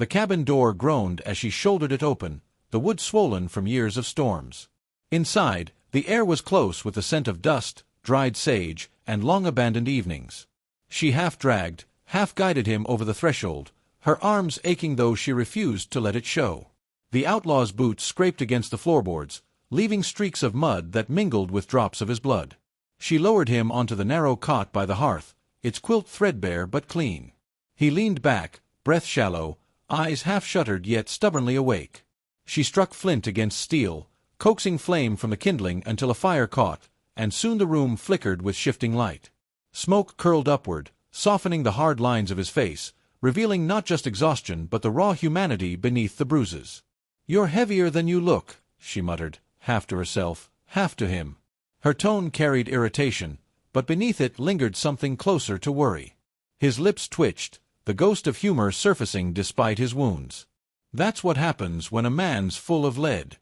The cabin door groaned as she shouldered it open, the wood swollen from years of storms. Inside, the air was close with the scent of dust, dried sage, and long-abandoned evenings. She half-dragged, half-guided him over the threshold, her arms aching though she refused to let it show. The outlaw's boots scraped against the floorboards, leaving streaks of mud that mingled with drops of his blood. She lowered him onto the narrow cot by the hearth, its quilt threadbare but clean. He leaned back, breath shallow, eyes half-shuttered yet stubbornly awake. She struck flint against steel, coaxing flame from the kindling until a fire caught, and soon the room flickered with shifting light. Smoke curled upward, softening the hard lines of his face, revealing not just exhaustion but the raw humanity beneath the bruises. "You're heavier than you look," she muttered, half to herself, half to him. Her tone carried irritation, but beneath it lingered something closer to worry. His lips twitched, the ghost of humor surfacing despite his wounds. "That's what happens when a man's full of lead."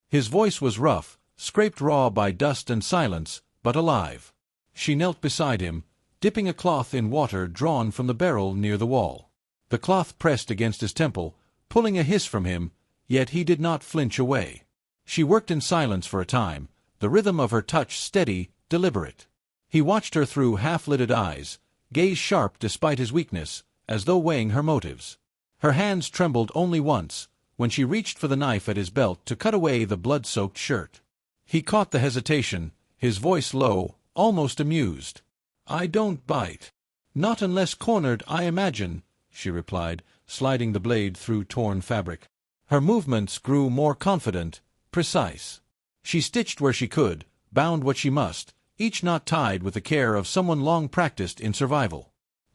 His voice was rough, scraped raw by dust and silence, but alive. She knelt beside him, dipping a cloth in water drawn from the barrel near the wall. The cloth pressed against his temple, pulling a hiss from him, yet he did not flinch away. She worked in silence for a time, the rhythm of her touch steady, deliberate. He watched her through half-lidded eyes, gaze sharp despite his weakness, as though weighing her motives. Her hands trembled only once, when she reached for the knife at his belt to cut away the blood-soaked shirt. He caught the hesitation, his voice low, almost amused. "I don't bite." "Not unless cornered, I imagine," she replied, sliding the blade through torn fabric. Her movements grew more confident, precise. She stitched where she could, bound what she must, each knot tied with the care of someone long practiced in survival.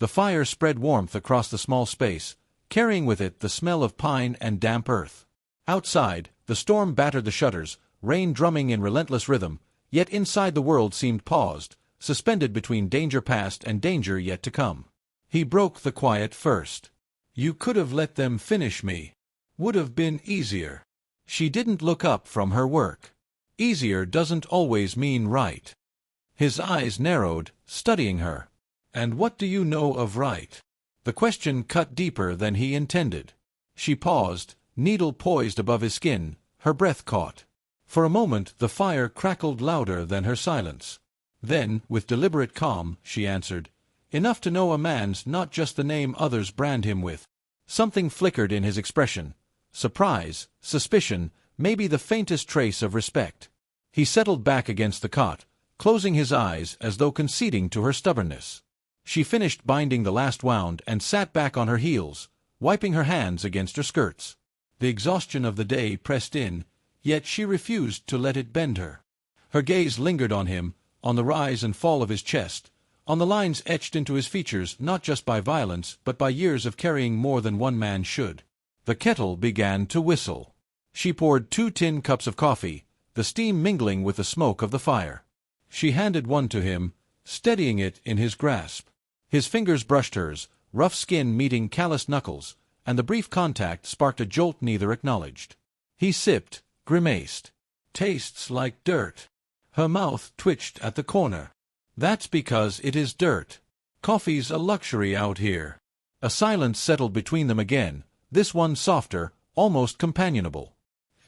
The fire spread warmth across the small space, carrying with it the smell of pine and damp earth. Outside, the storm battered the shutters, rain drumming in relentless rhythm, yet inside the world seemed paused, suspended between danger past and danger yet to come. He broke the quiet first. "You could have let them finish me. Would have been easier." She didn't look up from her work. Easier doesn't always mean right. His eyes narrowed, studying her. "And what do you know of right?" The question cut deeper than he intended. She paused, needle poised above his skin, her breath caught. For a moment the fire crackled louder than her silence. Then, with deliberate calm, she answered, "Enough to know a man's not just the name others brand him with." Something flickered in his expression. Surprise, suspicion, maybe the faintest trace of respect. He settled back against the cot, closing his eyes as though conceding to her stubbornness. She finished binding the last wound and sat back on her heels, wiping her hands against her skirts. The exhaustion of the day pressed in, yet she refused to let it bend her. Her gaze lingered on him, on the rise and fall of his chest, on the lines etched into his features not just by violence but by years of carrying more than one man should. The kettle began to whistle. She poured 2 tin cups of coffee, the steam mingling with the smoke of the fire. She handed one to him, steadying it in his grasp. His fingers brushed hers, rough skin meeting calloused knuckles, and the brief contact sparked a jolt neither acknowledged. He sipped, grimaced. "Tastes like dirt." Her mouth twitched at the corner. "That's because it is dirt. Coffee's a luxury out here." A silence settled between them again, this one softer, almost companionable.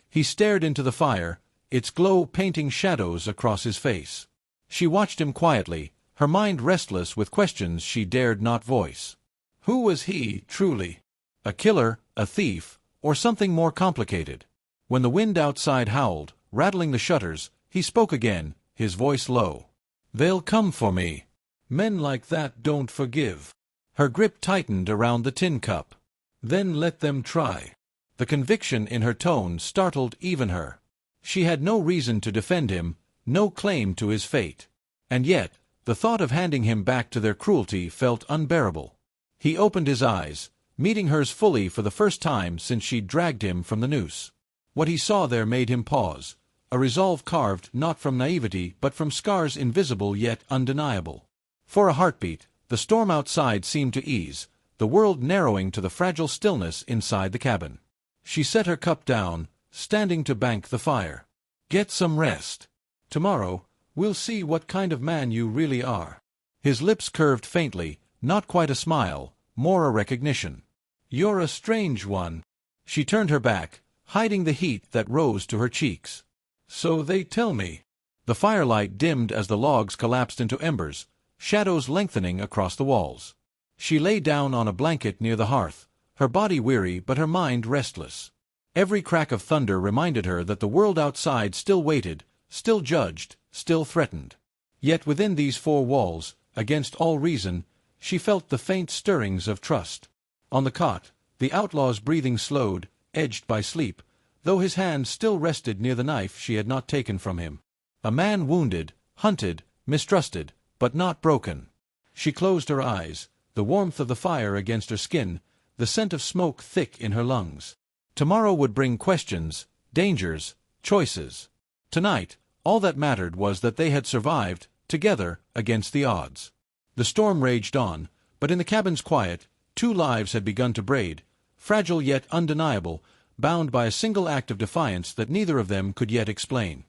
He stared into the fire, its glow painting shadows across his face. She watched him quietly, her mind restless with questions she dared not voice. Who was he, truly? A killer, a thief, or something more complicated? When the wind outside howled, rattling the shutters, he spoke again, his voice low. "They'll come for me. Men like that don't forgive." Her grip tightened around the tin cup. "Then let them try." The conviction in her tone startled even her. She had no reason to defend him, no claim to his fate. And yet, the thought of handing him back to their cruelty felt unbearable. He opened his eyes, meeting hers fully for the first time since she'd dragged him from the noose. What he saw there made him pause, a resolve carved not from naivety but from scars invisible yet undeniable. For a heartbeat, the storm outside seemed to ease, the world narrowing to the fragile stillness inside the cabin. She set her cup down, standing to bank the fire. "Get some rest. Tomorrow, we'll see what kind of man you really are." His lips curved faintly, not quite a smile, more a recognition. "You're a strange one." She turned her back, hiding the heat that rose to her cheeks. "So they tell me." The firelight dimmed as the logs collapsed into embers, shadows lengthening across the walls. She lay down on a blanket near the hearth, her body weary but her mind restless. Every crack of thunder reminded her that the world outside still waited, still judged, still threatened. Yet within these four walls, against all reason, she felt the faint stirrings of trust. On the cot, the outlaw's breathing slowed, edged by sleep, though his hand still rested near the knife she had not taken from him. A man wounded, hunted, mistrusted, but not broken. She closed her eyes, the warmth of the fire against her skin, the scent of smoke thick in her lungs. Tomorrow would bring questions, dangers, choices. Tonight, all that mattered was that they had survived, together, against the odds. The storm raged on, but in the cabin's quiet, two lives had begun to braid, fragile yet undeniable, bound by a single act of defiance that neither of them could yet explain.